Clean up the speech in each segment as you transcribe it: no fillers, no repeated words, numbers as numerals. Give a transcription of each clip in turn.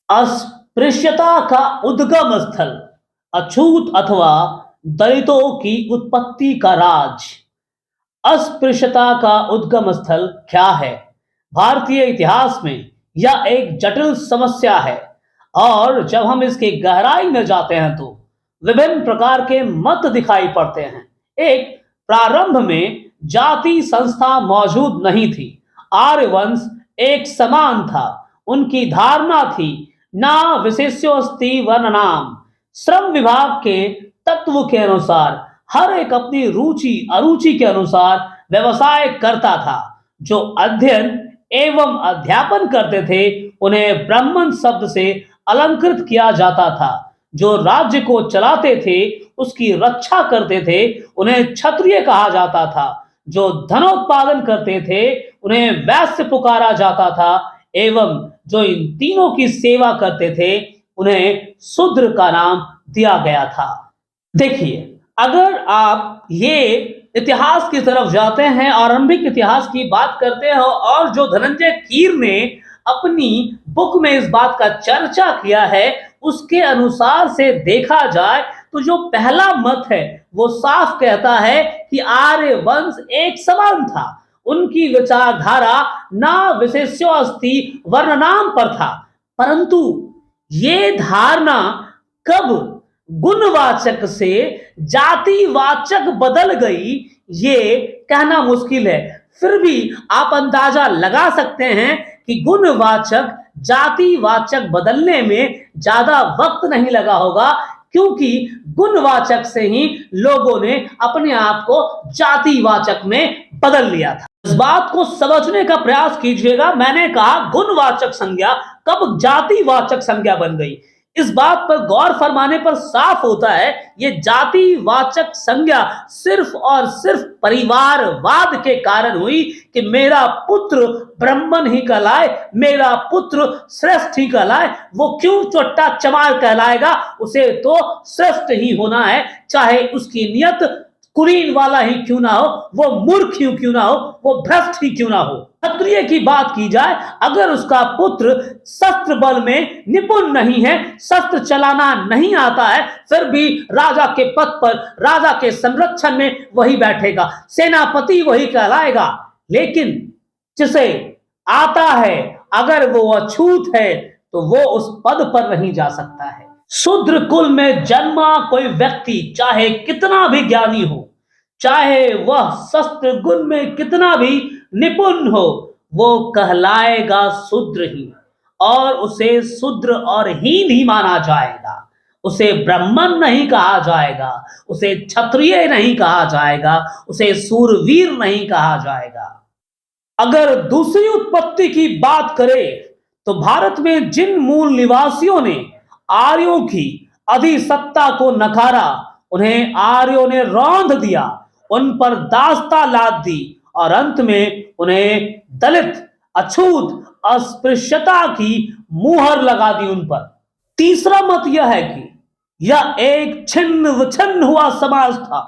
अस्पृश्यता का उद्गम स्थल, अछूत अथवा दलितों की उत्पत्ति का राज। अस्पृश्यता का उद्गम स्थल क्या है? भारतीय इतिहास में यह एक जटिल समस्या है और जब हम इसकी गहराई में जाते हैं तो विभिन्न प्रकार के मत दिखाई पड़ते हैं। एक, प्रारंभ में जाति संस्था मौजूद नहीं थी। आर्यवंश एक समान था। उनकी धारणा थी ना विशेष्योस्ति वर्णनाम। श्रम विभाग के तत्व के अनुसार हर एक अपनी रुचि अरुचि के अनुसार व्यवसाय करता था। जो अध्ययन एवं अध्यापन करते थे उन्हें ब्राह्मण शब्द से अलंकृत किया जाता था। जो राज्य को चलाते थे उसकी रक्षा करते थे उन्हें क्षत्रिय कहा जाता था। जो धनोत्पादन करते थे उन्हें वैश्य पुकारा जाता था एवं जो इन तीनों की सेवा करते थे उन्हें शूद्र का नाम दिया गया था। देखिए, अगर आप ये इतिहास की तरफ जाते हैं, आरंभिक इतिहास की बात करते हैं और जो धनंजय कीर ने अपनी बुक में इस बात का चर्चा किया है उसके अनुसार से देखा जाए तो जो पहला मत है वो साफ कहता है कि आर्य वंश एक समान था। उनकी विचारधारा ना विशेष्यो अस्ति वर्णनाम पर था, परंतु ये धारणा कब गुणवाचक से जातिवाचक बदल गई ये कहना मुश्किल है। फिर भी आप अंदाजा लगा सकते हैं कि गुणवाचक जातिवाचक बदलने में ज्यादा वक्त नहीं लगा होगा, क्योंकि गुणवाचक से ही लोगों ने अपने आप को जातिवाचक में बदल लिया था। इस बात को समझने का प्रयास कीजिएगा। मैंने कहा गुणवाचक संज्ञा कब जातिवाचक संज्ञा बन गई। इस बात पर गौर फरमाने पर साफ होता है ये जातिवाचक संज्ञा सिर्फ और सिर्फ परिवारवाद के कारण हुई कि मेरा पुत्र ब्राह्मण ही कहलाए, मेरा पुत्र श्रेष्ठ ही कहलाए। वो क्यों चोट्टा चमार कहलाएगा? उसे तो श्रेष्ठ ही होना है, चाहे उसकी नियत कुलीन वाला ही क्यों ना हो, वो मूर्ख ही क्यों ना हो, वो भ्रष्ट ही क्यों ना हो। क्षत्रिय की बात की जाए, अगर उसका पुत्र शस्त्र बल में निपुण नहीं है, शस्त्र चलाना नहीं आता है, फिर भी राजा के पद पर, राजा के संरक्षण में वही बैठेगा, सेनापति वही कहलाएगा। लेकिन जिसे आता है अगर वो अछूत है तो वो उस पद पर नहीं जा सकता है। शूद्र कुल में जन्मा कोई व्यक्ति चाहे कितना भी ज्ञानी हो, चाहे वह शस्त्र गुण में कितना भी निपुण हो, वो कहलाएगा शूद्र ही, और उसे शूद्र और हीन ही माना जाएगा। उसे ब्राह्मण नहीं कहा जाएगा, उसे क्षत्रिय नहीं कहा जाएगा, उसे सूरवीर नहीं कहा जाएगा। अगर दूसरी उत्पत्ति की बात करें तो भारत में जिन मूल निवासियों ने आर्यों की अधिसत्ता को नकारा, उन्हें आर्यों ने रौंद दिया, उन पर दास्ता लाद दी और अंत में उन्हें दलित, अछूत, अस्पृश्यता की मुहर लगा दी उन पर। तीसरा मत यह है कि यह एक छिन्न विछिन्न हुआ समाज था।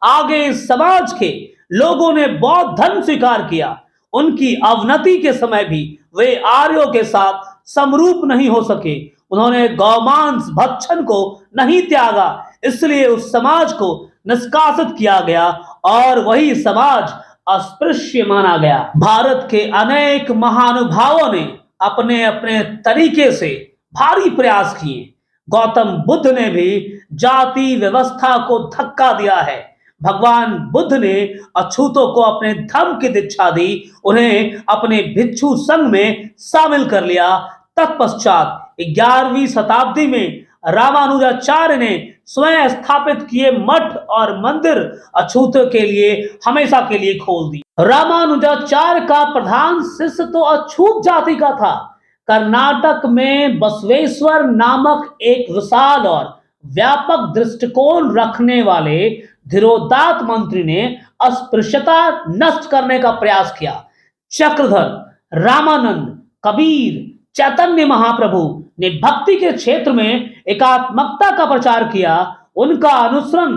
आगे इस समाज के लोगों ने बौद्ध धर्म स्वीकार किया। उनकी अवनति के समय भी वे आर्यों के साथ समरूप नहीं हो सके। उन्होंने गौमांस भक्षण को नहीं त्यागा, इसलिए उस समाज को निष्कासित किया गया और वही समाज अस्पृश्य माना गया। भारत के अनेक महानुभावों ने अपने अपने तरीके से भारी प्रयास किए। गौतम बुद्ध ने भी जाति व्यवस्था को धक्का दिया है। भगवान बुद्ध ने अछूतों को अपने धर्म की दीक्षा दी, उन्हें अपने भिक्षु संघ में शामिल कर लिया। तत्पश्चात 11वीं शताब्दी में रामानुजाचार्य ने स्वयं स्थापित किए मठ और मंदिर अछूतों के लिए हमेशा के लिए खोल दी। रामानुजाचार्य का प्रधान शिष्य तो अछूत जाति का था। कर्नाटक में बसवेश्वर नामक एक विशाल और व्यापक दृष्टिकोण रखने वाले धीरोदात्त मंत्री ने अस्पृश्यता नष्ट करने का प्रयास किया। चक्रधर, रामानंद, कबीर, चैतन्य महाप्रभु ने भक्ति के क्षेत्र में एकात्मकता का प्रचार किया। उनका अनुसरण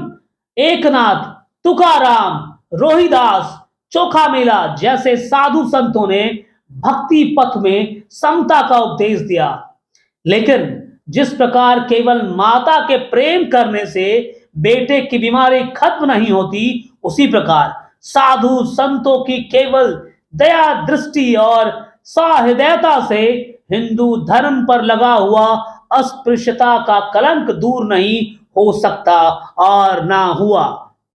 एकनाथ, तुकाराम, रोहिदास, चोखामेला जैसे साधु संतों ने भक्ति पथ में समता का उपदेश दिया। लेकिन जिस प्रकार केवल माता के प्रेम करने से बेटे की बीमारी खत्म नहीं होती, उसी प्रकार साधु संतों की केवल दया दृष्टि और सहृदयता से हिंदू धर्म पर लगा हुआ अस्पृश्यता का कलंक दूर नहीं हो सकता और ना हुआ।